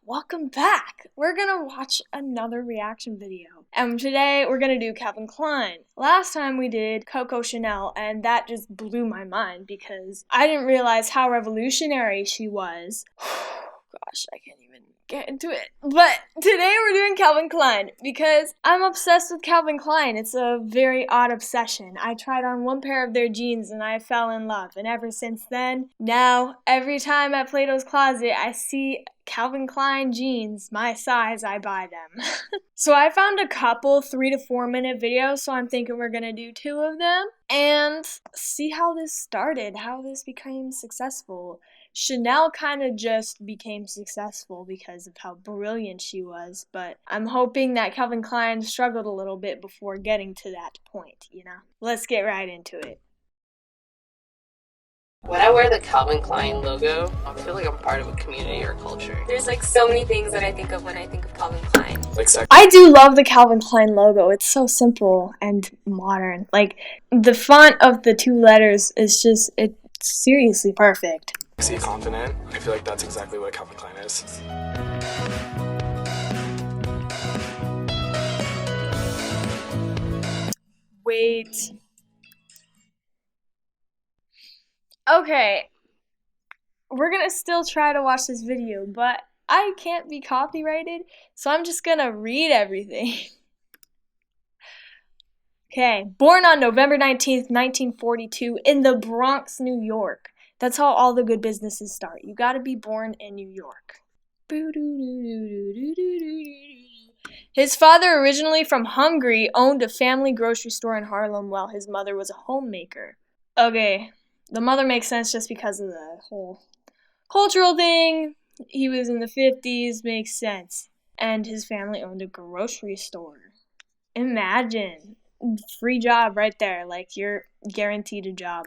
welcome back. We're gonna watch another reaction video. And today we're gonna do Calvin Klein. Last time we did Coco Chanel, and that just blew my mind because I didn't realize how revolutionary she was. Gosh, I can't even get into it. But today we're doing Calvin Klein because I'm obsessed with Calvin Klein. It's a very odd obsession. I tried on one pair of their jeans and I fell in love. And ever since then, now every time at Plato's Closet I see Calvin Klein jeans, my size, I buy them. So I found a couple 3 to 4 minute videos, so I'm thinking we're gonna do 2 of them and see how this started, how this became successful. Chanel kind of just became successful because of how brilliant she was, but I'm hoping that Calvin Klein struggled a little bit before getting to that point, you know? Let's get right into it. When I wear the Calvin Klein logo, I feel like I'm part of a community or culture. There's like so many things that I think of when I think of Calvin Klein. I do love the Calvin Klein logo. It's so simple and modern. Like, the font of the 2 letters is just, it's seriously perfect. Sexy, confident. I feel like that's exactly what Calvin Klein is. Wait. Okay. We're gonna still try to watch this video, but I can't be copyrighted, so I'm just gonna read everything. Okay. Born on November 19th, 1942 in the Bronx, New York. That's how all the good businesses start. You gotta be born in New York. His father, originally from Hungary, owned a family grocery store in Harlem while his mother was a homemaker. Okay, the mother makes sense just because of the whole cultural thing. He was in the 50s, makes sense. And his family owned a grocery store. Imagine. Free job right there, like you're guaranteed a job.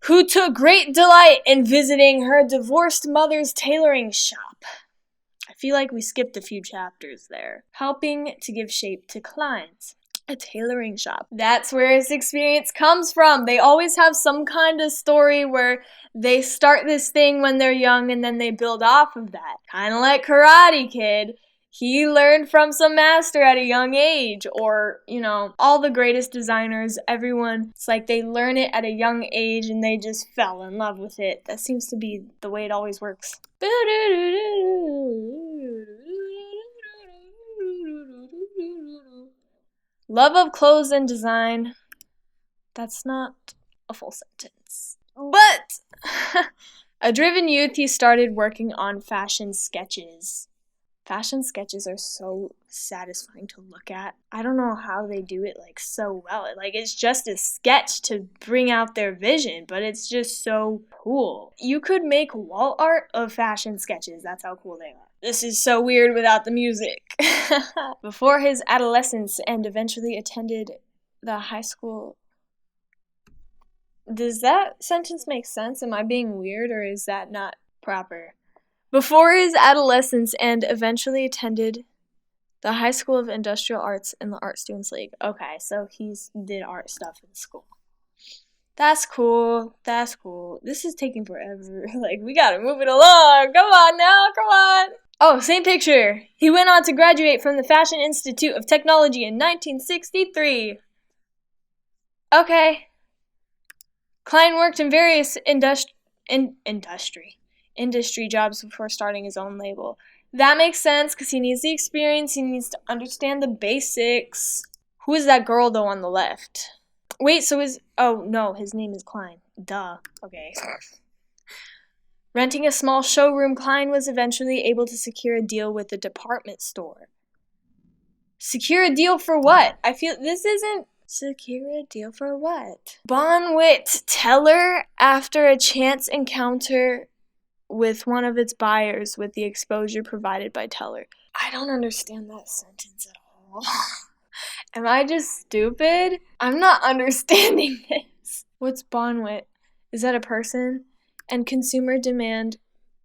Who took great delight in visiting her divorced mother's tailoring shop. I feel like we skipped a few chapters there. Helping to give shape to Klein's. A tailoring shop. That's where his experience comes from. They always have some kind of story where they start this thing when they're young and then they build off of that. Kind of like Karate Kid. He learned from some master at a young age, or, you know, all the greatest designers, everyone, it's like they learn it at a young age and they just fell in love with it. That seems to be the way it always works. Love of clothes and design. That's not a full sentence. But a driven youth, he started working on fashion sketches. Fashion sketches are so satisfying to look at. I don't know how they do it like so well. Like, it's just a sketch to bring out their vision, but it's just so cool. You could make wall art of fashion sketches. That's how cool they are. This is so weird without the music. Before his adolescence and eventually attended the high school. Does that sentence make sense? Am I being weird or is that not proper? Before his adolescence and eventually attended the High School of Industrial Arts in the Art Students League. Okay, so he's did art stuff in school. That's cool. That's cool. This is taking forever. Like, we gotta move it along. Come on now, come on. Oh, same picture. He went on to graduate from the Fashion Institute of Technology in 1963. Okay. Klein worked in various industry jobs before starting his own label. That makes sense because he needs the experience. He needs to understand the basics. Who is that girl, though, on the left? Wait, so oh, no, his name is Klein. Duh. Okay. Renting a small showroom, Klein was eventually able to secure a deal with a department store. Secure a deal for what? I feel this isn't... Secure a deal for what? Bonwit teller after a chance encounter with one of its buyers with the exposure provided by teller. I don't understand that sentence at all. Am I just stupid? I'm not understanding this. What's Bonwit? Is that a person? And consumer demand,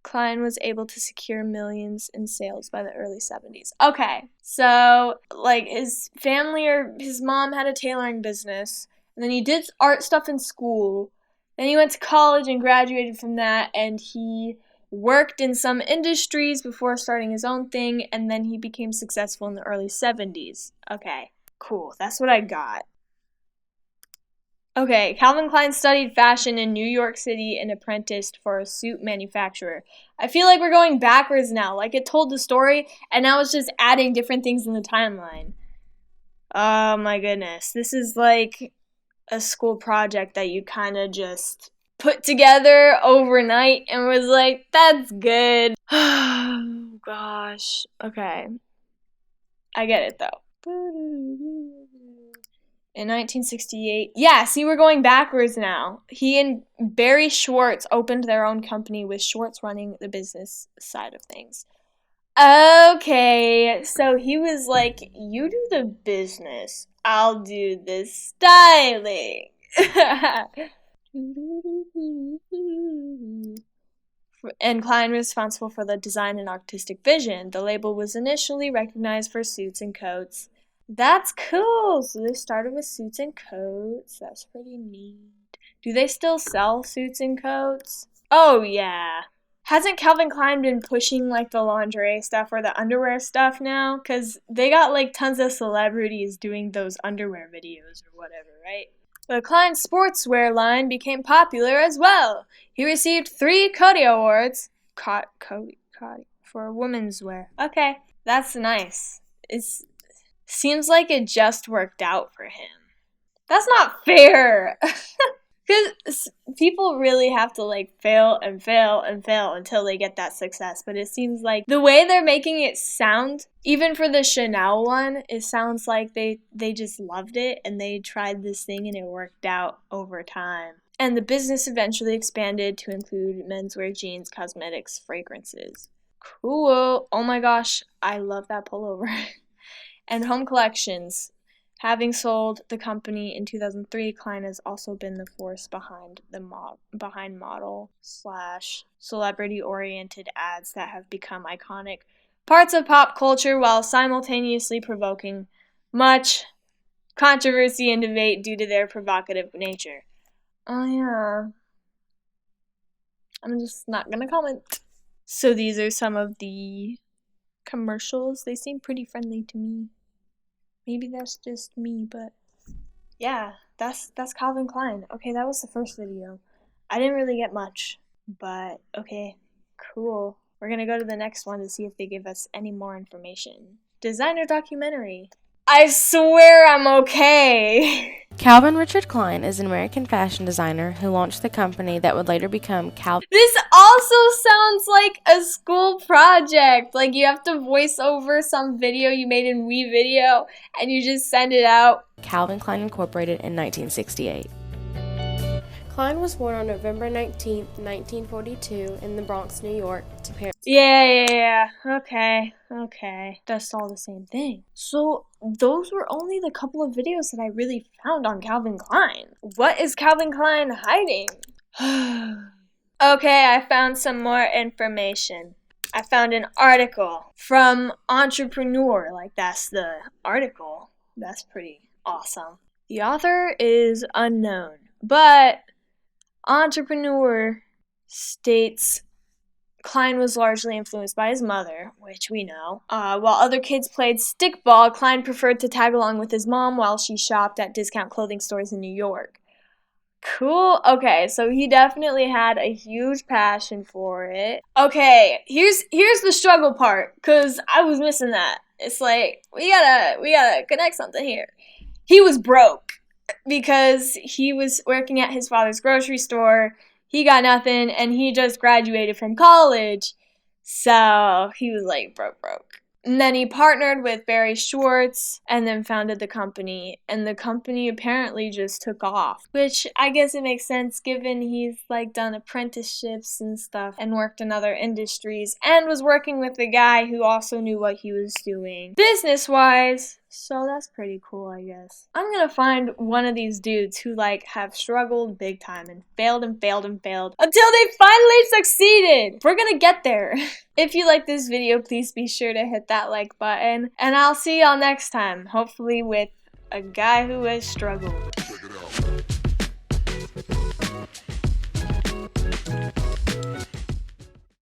Klein was able to secure millions in sales by the early 70s. Okay, so, like, his family or his mom had a tailoring business, And then he did art stuff in school. Then he went to college and graduated from that, and he worked in some industries before starting his own thing, and then he became successful in the early 70s. Okay, cool. That's what I got. Okay, Calvin Klein studied fashion in New York City and apprenticed for a suit manufacturer. I feel like we're going backwards now. Like, it told the story, and now it's just adding different things in the timeline. Oh my goodness. This is like a school project that you kind of just put together overnight and was like, that's good. Oh gosh. Okay. I get it though. In 1968, yeah, see, we're going backwards now. He and Barry Schwartz opened their own company with Schwartz running the business side of things. Okay, so he was like, you do the business, I'll do the styling. And Klein was responsible for the design and artistic vision. The label was initially recognized for suits and coats. That's cool. So they started with suits and coats. That's pretty neat. Do they still sell suits and coats? Oh, yeah. Hasn't Calvin Klein been pushing, like, the lingerie stuff or the underwear stuff now? Because they got, like, tons of celebrities doing those underwear videos or whatever, right? The Klein sportswear line became popular as well. He received 3 Coty Awards for women's wear. Okay, that's nice. It seems like it just worked out for him. That's not fair. Because people really have to, like, fail and fail and fail until they get that success. But it seems like the way they're making it sound, even for the Chanel one, it sounds like they just loved it and they tried this thing and it worked out over time. And the business eventually expanded to include menswear, jeans, cosmetics, fragrances. Cool. Oh my gosh, I love that pullover. And home collections. Having sold the company in 2003, Klein has also been the force behind model/celebrity-oriented ads that have become iconic parts of pop culture while simultaneously provoking much controversy and debate due to their provocative nature. Oh yeah. I'm just not gonna comment. So these are some of the commercials. They seem pretty friendly to me. Maybe that's just me, but yeah, that's Calvin Klein. Okay, that was the first video. I didn't really get much, but okay, cool. We're gonna go to the next one to see if they give us any more information. Designer documentary. I swear I'm okay. Calvin Richard Klein is an American fashion designer who launched the company that would later become Calvin. This also sounds like a school project. Like you have to voice over some video you made in WeVideo and you just send it out. Calvin Klein Incorporated in 1968. Klein was born on November 19, 1942 in the Bronx, New York, to parents. Yeah. Okay. That's all the same thing. So those were only the couple of videos that I really found on Calvin Klein. What is Calvin Klein hiding? Okay, I found some more information. I found an article from Entrepreneur. Like, that's the article. That's pretty awesome. The author is unknown, but Entrepreneur states Klein was largely influenced by his mother, which we know. While other kids played stickball, Klein preferred to tag along with his mom while she shopped at discount clothing stores in New York. Cool. Okay, so he definitely had a huge passion for it. Okay, here's the struggle part, because I was missing that. It's like, we gotta connect something here. He was broke because he was working at his father's grocery store. He got nothing, and he just graduated from college. So he was like broke. And then he partnered with Barry Schwartz and then founded the company. And the company apparently just took off, which I guess it makes sense given he's like done apprenticeships and stuff and worked in other industries and was working with a guy who also knew what he was doing business-wise. So that's pretty cool, I guess. I'm gonna find one of these dudes who like have struggled big time and failed until they finally succeeded. We're gonna get there. If you like this video, please be sure to hit that like button, and I'll see y'all next time, hopefully with a guy who has struggled. Check it out. Bye.